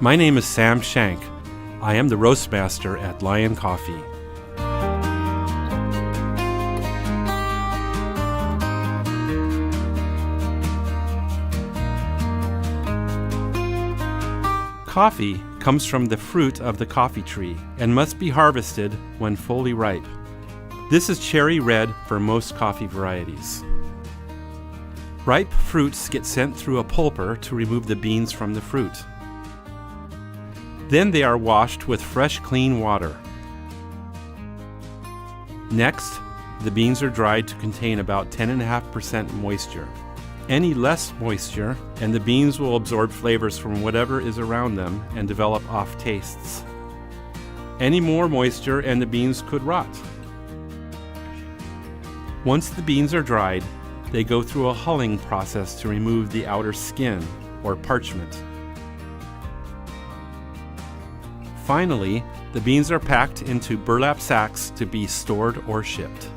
My name is Sam Shank. I am the roast master at Lion Coffee. Coffee comes from the fruit of the coffee tree and must be harvested when fully ripe. This is cherry red for most coffee varieties. Ripe fruits get sent through a pulper to remove the beans from the fruit. Then they are washed with fresh, clean water. Next, the beans are dried to contain about 10.5% moisture. Any less moisture, and the beans will absorb flavors from whatever is around them and develop off tastes. Any more moisture, and the beans could rot. Once the beans are dried, they go through a hulling process to remove the outer skin, or parchment. Finally, the beans are packed into burlap sacks to be stored or shipped.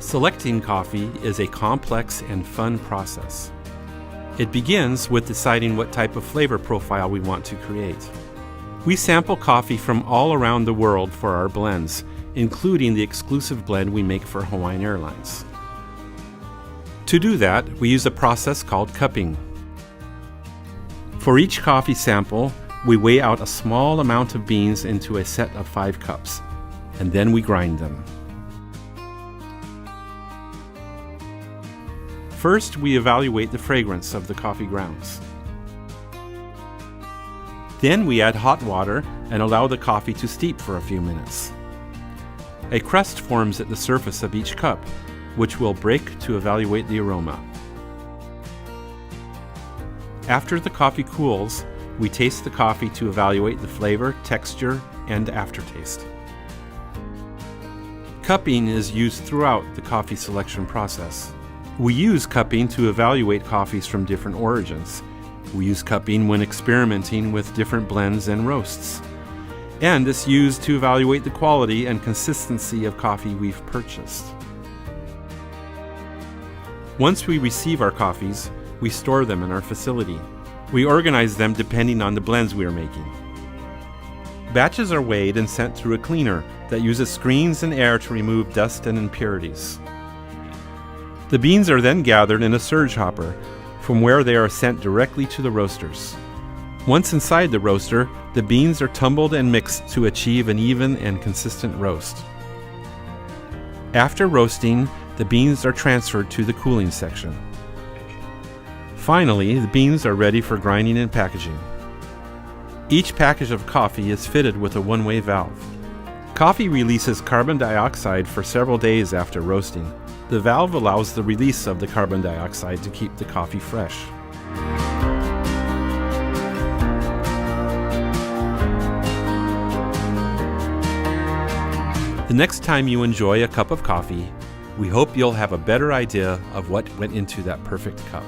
Selecting coffee is a complex and fun process. It begins with deciding what type of flavor profile we want to create. We sample coffee from all around the world for our blends, including the exclusive blend we make for Hawaiian Airlines. To do that, we use a process called cupping. For each coffee sample, we weigh out a small amount of beans into a set of 5 cups, and then we grind them. First, we evaluate the fragrance of the coffee grounds. Then we add hot water and allow the coffee to steep for a few minutes. A crust forms at the surface of each cup, which we'll break to evaluate the aroma. After the coffee cools, we taste the coffee to evaluate the flavor, texture, and aftertaste. Cupping is used throughout the coffee selection process. We use cupping to evaluate coffees from different origins. We use cupping when experimenting with different blends and roasts. And it's used to evaluate the quality and consistency of coffee we've purchased. Once we receive our coffees, we store them in our facility. We organize them depending on the blends we are making. Batches are weighed and sent through a cleaner that uses screens and air to remove dust and impurities. The beans are then gathered in a surge hopper, from where they are sent directly to the roasters. Once inside the roaster, the beans are tumbled and mixed to achieve an even and consistent roast. After roasting, the beans are transferred to the cooling section. Finally, the beans are ready for grinding and packaging. Each package of coffee is fitted with a one-way valve. Coffee releases carbon dioxide for several days after roasting. The valve allows the release of the carbon dioxide to keep the coffee fresh. The next time you enjoy a cup of coffee, we hope you'll have a better idea of what went into that perfect cup.